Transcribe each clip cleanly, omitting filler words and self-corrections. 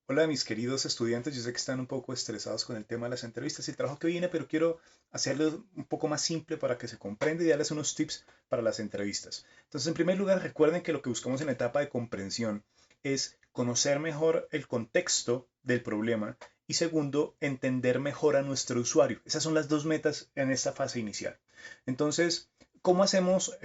Hola, mis queridos estudiantes. Yo sé que están un poco estresados con el tema de las entrevistas y el trabajo que viene, pero quiero hacerlo un poco más simple para que se comprenda y darles unos tips para las entrevistas. Entonces, en primer lugar, recuerden que lo que buscamos en la etapa de comprensión es conocer mejor el contexto del problema y segundo, entender mejor a nuestro usuario. Esas son las dos metas en esta fase inicial. Entonces, cómo hacemos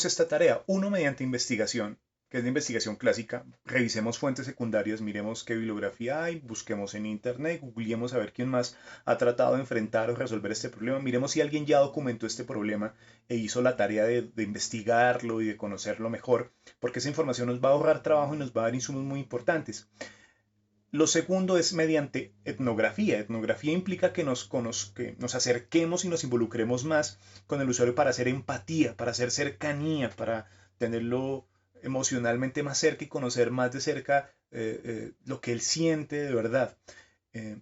esta tarea? Uno, mediante investigación, que es la investigación clásica. Revisemos fuentes secundarias, miremos qué bibliografía hay, busquemos en internet, googleemos a ver quién más ha tratado de enfrentar o resolver este problema, miremos si alguien ya documentó este problema e hizo la tarea de investigarlo y de conocerlo mejor, porque esa información nos va a ahorrar trabajo y nos va a dar insumos muy importantes. Lo segundo es mediante etnografía. Etnografía implica que nos acerquemos y nos involucremos más con el usuario para hacer empatía, para hacer cercanía, para tenerlo emocionalmente más cerca y conocer más de cerca lo que él siente de verdad.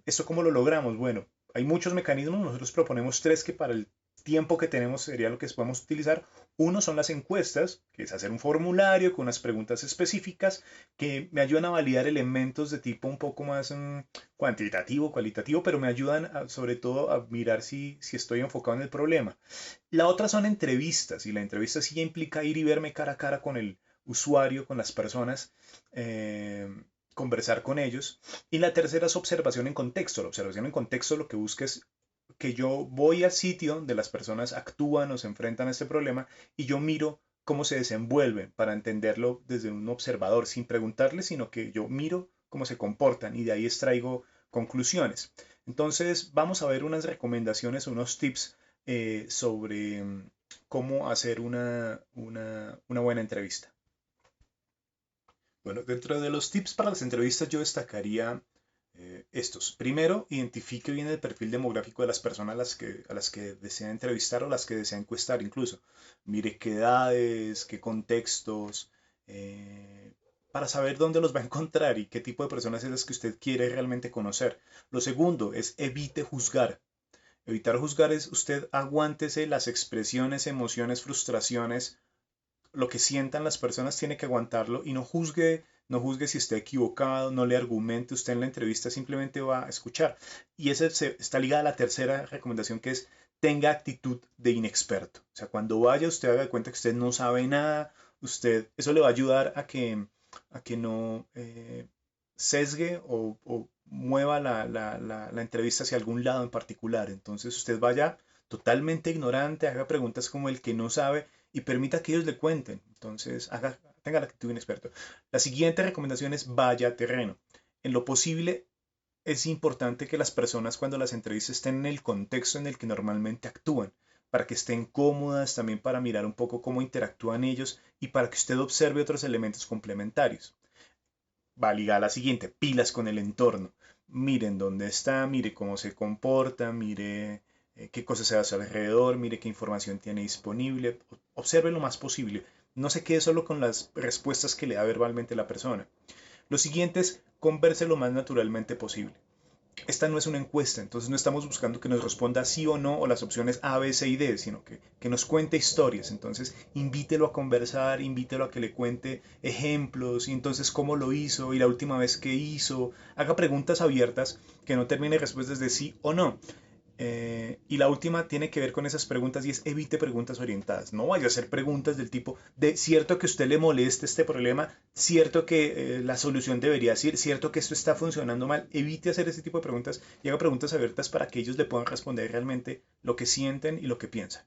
¿Esto cómo lo logramos? Bueno, hay muchos mecanismos, nosotros proponemos tres que para el tiempo que tenemos sería lo que podemos utilizar. Uno son las encuestas, que es hacer un formulario con unas preguntas específicas que me ayudan a validar elementos de tipo un poco más cuantitativo, cualitativo, pero me ayudan sobre todo a mirar si estoy enfocado en el problema. La otra son entrevistas, y la entrevista sí implica ir y verme cara a cara con el usuario, con las personas, eh, conversar con ellos. Y la tercera es observación en contexto. La observación en contexto lo que busca es que yo voy al sitio donde las personas actúan o se enfrentan a este problema y yo miro cómo se desenvuelven para entenderlo desde un observador, sin preguntarles, sino que yo miro cómo se comportan y de ahí extraigo conclusiones. Entonces vamos a ver unas recomendaciones, unos tips sobre cómo hacer una buena entrevista. Bueno, dentro de los tips para las entrevistas yo destacaría estos. Primero, identifique bien el perfil demográfico de las personas a las que desea entrevistar o las que desea encuestar incluso. Mire qué edades, qué contextos, eh, para saber dónde los va a encontrar y qué tipo de personas es las que usted quiere realmente conocer. Lo segundo es evite juzgar. Evitar juzgar es usted aguántese las expresiones, emociones, frustraciones, lo que sientan las personas tiene que aguantarlo y no juzgue si está equivocado, no le argumente, usted en la entrevista simplemente va a escuchar. Y esa está ligada a la tercera recomendación que es tenga actitud de inexperto. O sea, cuando vaya usted haga de cuenta que usted no sabe nada, eso le va a ayudar a que no sesgue o mueva la entrevista hacia algún lado en particular. Entonces usted vaya totalmente ignorante, haga preguntas como el que no sabe y permita que ellos le cuenten. Entonces, tenga la actitud de inexperto. La siguiente recomendación es vaya a terreno. En lo posible, es importante que las personas cuando las entrevistas estén en el contexto en el que normalmente actúan, para que estén cómodas, también para mirar un poco cómo interactúan ellos y para que usted observe otros elementos complementarios. Va ligada a la siguiente, pilas con el entorno. Miren dónde está, mire cómo se comporta, mire qué cosas se hace alrededor, mire qué información tiene disponible, observe lo más posible. No se quede solo con las respuestas que le da verbalmente la persona. Lo siguiente es converse lo más naturalmente posible. Esta no es una encuesta, entonces no estamos buscando que nos responda sí o no o las opciones A, B, C y D, sino que nos cuente historias. Entonces invítelo a conversar, invítelo a que le cuente ejemplos y entonces cómo lo hizo y la última vez que hizo. Haga preguntas abiertas que no termine respuestas de sí o no. Y la última tiene que ver con esas preguntas y es evite preguntas orientadas. No vaya a hacer preguntas del tipo de cierto que a usted le moleste este problema, cierto que la solución debería ser, cierto que esto está funcionando mal. Evite hacer ese tipo de preguntas y haga preguntas abiertas para que ellos le puedan responder realmente lo que sienten y lo que piensan.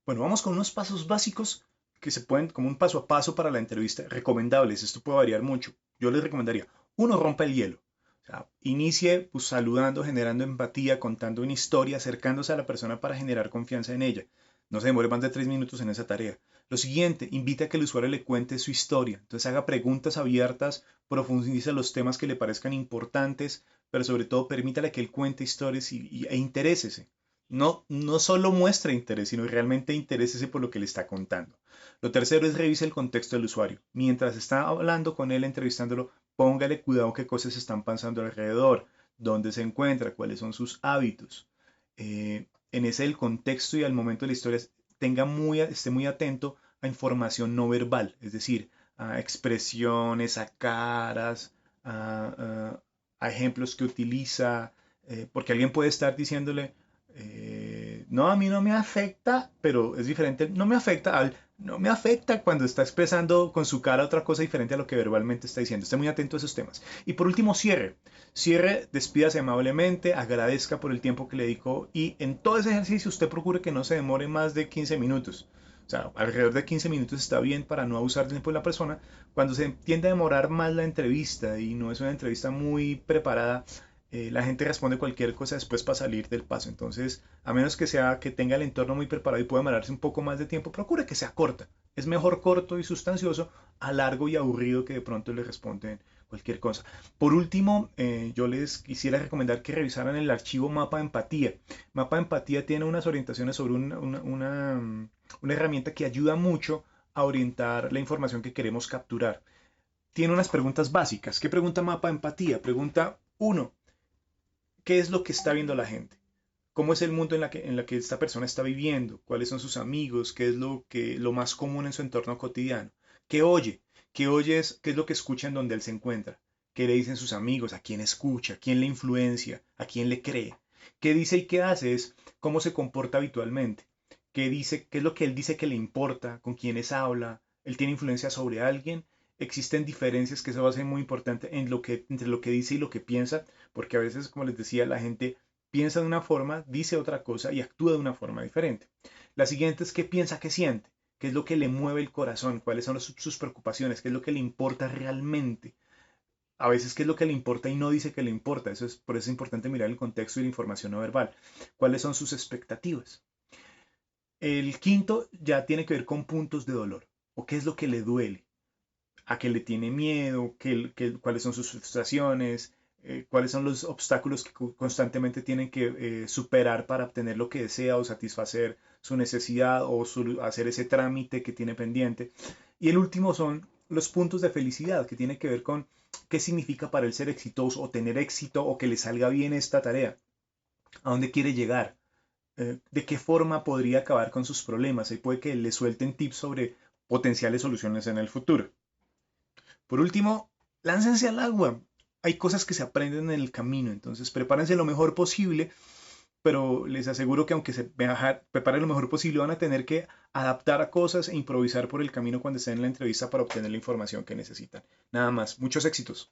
Bueno, vamos con unos pasos básicos que se pueden, como un paso a paso para la entrevista, recomendables. Esto puede variar mucho. Yo les recomendaría, uno, rompa el hielo. O sea, inicie pues, saludando, generando empatía, contando una historia, acercándose a la persona para generar confianza en ella. No se demore más de 3 minutos en esa tarea. Lo siguiente, invite a que el usuario le cuente su historia. Entonces haga preguntas abiertas, profundice los temas que le parezcan importantes, pero sobre todo permítale que él cuente historias e interésese. No solo muestra interés, sino realmente interésese por lo que le está contando. Lo tercero es revise el contexto del usuario. Mientras está hablando con él, entrevistándolo, póngale cuidado qué cosas están pasando alrededor, dónde se encuentra, cuáles son sus hábitos. En ese el contexto y al momento de la historia esté muy atento a información no verbal, es decir, a expresiones, a caras, a ejemplos que utiliza, porque alguien puede estar diciéndole, no, a mí no me afecta, pero es diferente, no me afecta no me afecta cuando está expresando con su cara otra cosa diferente a lo que verbalmente está diciendo. Esté muy atento a esos temas. Y por último, cierre. Cierre, despídase amablemente, agradezca por el tiempo que le dedicó y en todo ese ejercicio usted procure que no se demore más de 15 minutos. O sea, alrededor de 15 minutos está bien para no abusar del tiempo de la persona. Cuando se tiende a demorar más la entrevista y no es una entrevista muy preparada, la gente responde cualquier cosa después para salir del paso. Entonces, a menos que sea que tenga el entorno muy preparado y pueda demorarse un poco más de tiempo, procure que sea corta. Es mejor corto y sustancioso a largo y aburrido que de pronto le responden cualquier cosa. Por último, yo les quisiera recomendar que revisaran el archivo Mapa de Empatía. Mapa de Empatía tiene unas orientaciones sobre una herramienta que ayuda mucho a orientar la información que queremos capturar. Tiene unas preguntas básicas. ¿Qué pregunta Mapa de Empatía? Pregunta uno: ¿qué es lo que está viendo la gente? ¿Cómo es el mundo en la que esta persona está viviendo? ¿Cuáles son sus amigos? ¿Qué es lo más común en su entorno cotidiano? ¿Qué oye? ¿Qué es lo que escucha en donde él se encuentra? ¿Qué le dicen sus amigos? ¿A quién escucha? ¿A quién le influencia? ¿A quién le cree? ¿Qué dice y qué hace? Es cómo se comporta habitualmente. ¿Qué dice? ¿Qué es lo que él dice que le importa? ¿Con quiénes habla? ¿Él tiene influencia sobre alguien? Existen diferencias, que eso va a ser muy importante entre lo que dice y lo que piensa, porque a veces, como les decía, la gente piensa de una forma, dice otra cosa y actúa de una forma diferente. La siguiente es qué piensa, qué siente, qué es lo que le mueve el corazón, cuáles son sus preocupaciones, qué es lo que le importa realmente. A veces qué es lo que le importa y no dice que le importa. Por eso es importante mirar el contexto y la información no verbal. ¿Cuáles son sus expectativas? El quinto ya tiene que ver con puntos de dolor o qué es lo que le duele, a qué le tiene miedo, cuáles son sus frustraciones, cuáles son los obstáculos que constantemente tienen que superar para obtener lo que desea o satisfacer su necesidad o hacer ese trámite que tiene pendiente. Y el último son los puntos de felicidad, que tiene que ver con qué significa para él ser exitoso o tener éxito o que le salga bien esta tarea, a dónde quiere llegar, de qué forma podría acabar con sus problemas. Ahí puede que le suelten tips sobre potenciales soluciones en el futuro. Por último, láncense al agua. Hay cosas que se aprenden en el camino, entonces prepárense lo mejor posible, pero les aseguro que aunque se preparen lo mejor posible, van a tener que adaptar a cosas e improvisar por el camino cuando estén en la entrevista para obtener la información que necesitan. Nada más, muchos éxitos.